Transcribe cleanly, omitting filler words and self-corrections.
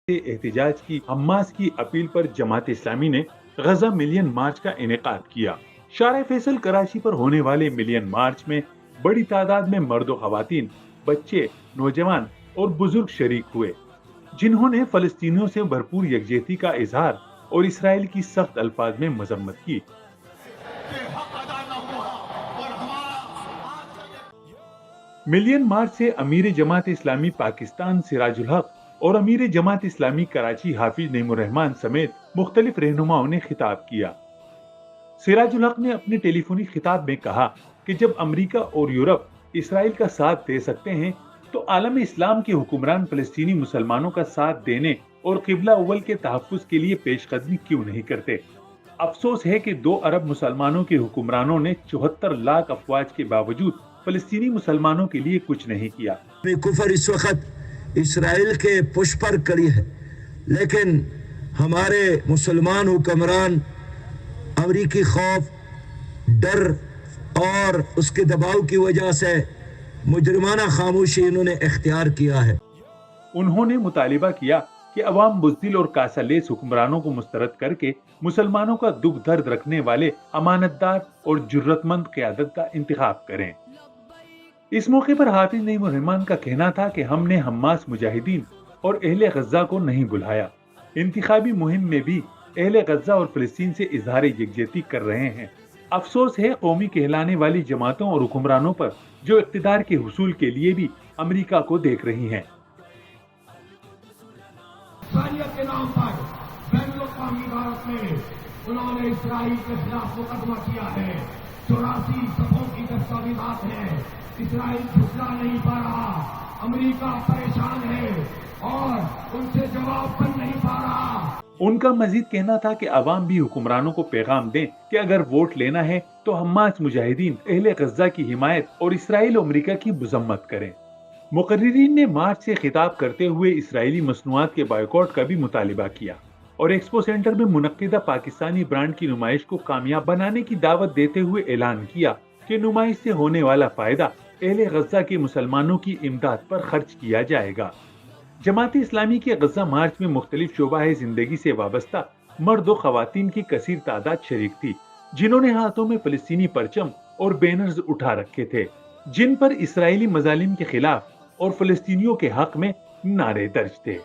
احتجاج کی حماس کی اپیل پر جماعت اسلامی نے غزہ ملین مارچ کا انعقاد کیا۔ شارع فیصل کراچی پر ہونے والے ملین مارچ میں بڑی تعداد میں مرد و خواتین، بچے، نوجوان اور بزرگ شریک ہوئے، جنہوں نے فلسطینیوں سے بھرپور یکجہتی کا اظہار اور اسرائیل کی سخت الفاظ میں مذمت کی۔ ملین مارچ سے امیر جماعت اسلامی پاکستان سراج الحق اور امیر جماعت اسلامی کراچی حافظ نعیم الرحمان سمیت مختلف رہنماؤں نے خطاب کیا۔ سراج الحق نے اپنے ٹیلی فونی خطاب میں کہا کہ جب امریکہ اور یورپ اسرائیل کا ساتھ دے سکتے ہیں تو عالم اسلام کے حکمران فلسطینی مسلمانوں کا ساتھ دینے اور قبلہ اول کے تحفظ کے لیے پیش قدمی کیوں نہیں کرتے؟ افسوس ہے کہ 2 ارب مسلمانوں کے حکمرانوں نے 74 لاکھ افواج کے باوجود فلسطینی مسلمانوں کے لیے کچھ نہیں کیا۔ کفر اس وقت اسرائیل کے پش پر کڑی ہے، لیکن ہمارے مسلمان حکمران امریکی خوف، ڈر اور اس کے دباؤ کی وجہ سے مجرمانہ خاموشی انہوں نے اختیار کیا ہے۔ انہوں نے مطالبہ کیا کہ عوام بزدل اور کاسالیس حکمرانوں کو مسترد کر کے مسلمانوں کا دکھ درد رکھنے والے امانتدار اور جرت مند قیادت کا انتخاب کریں۔ اس موقع پر حافظ نعیم الرحمان کا کہنا تھا کہ ہم نے حماس مجاہدین اور اہل غزہ کو نہیں بلایا، انتخابی مہم میں بھی اہل غزہ اور فلسطین سے اظہار یکجہتی کر رہے ہیں۔ افسوس ہے قومی کہلانے والی جماعتوں اور حکمرانوں پر جو اقتدار کے حصول کے لیے بھی امریکہ کو دیکھ رہی ہیں۔ انسانیت کے نام پر بین الاقوامی عدالت میں انہوں نے اسرائیل کے خلاف مقدمہ کیا ہے۔ 84 صفوں کی دستاویزات ہیں۔ اسرائیل جھکنا نہیں پا رہا، امریکہ پریشان ہے اور ان سے جواب بن نہیں پا رہا۔ ان کا مزید کہنا تھا کہ عوام بھی حکمرانوں کو پیغام دیں کہ اگر ووٹ لینا ہے تو حماس مجاہدین، اہل غزہ کی حمایت اور اسرائیل و امریکہ کی مذمت کریں۔ مقررین نے مارچ سے خطاب کرتے ہوئے اسرائیلی مصنوعات کے بائیکاٹ کا بھی مطالبہ کیا اور ایکسپو سینٹر میں منعقدہ پاکستانی برانڈ کی نمائش کو کامیاب بنانے کی دعوت دیتے ہوئے اعلان کیا کہ نمائش سے ہونے والا فائدہ اہل غزہ کے مسلمانوں کی امداد پر خرچ کیا جائے گا۔ جماعت اسلامی کے غزہ مارچ میں مختلف شعبہ زندگی سے وابستہ مرد و خواتین کی کثیر تعداد شریک تھی، جنہوں نے ہاتھوں میں فلسطینی پرچم اور بینرز اٹھا رکھے تھے، جن پر اسرائیلی مظالم کے خلاف اور فلسطینیوں کے حق میں نعرے درج تھے۔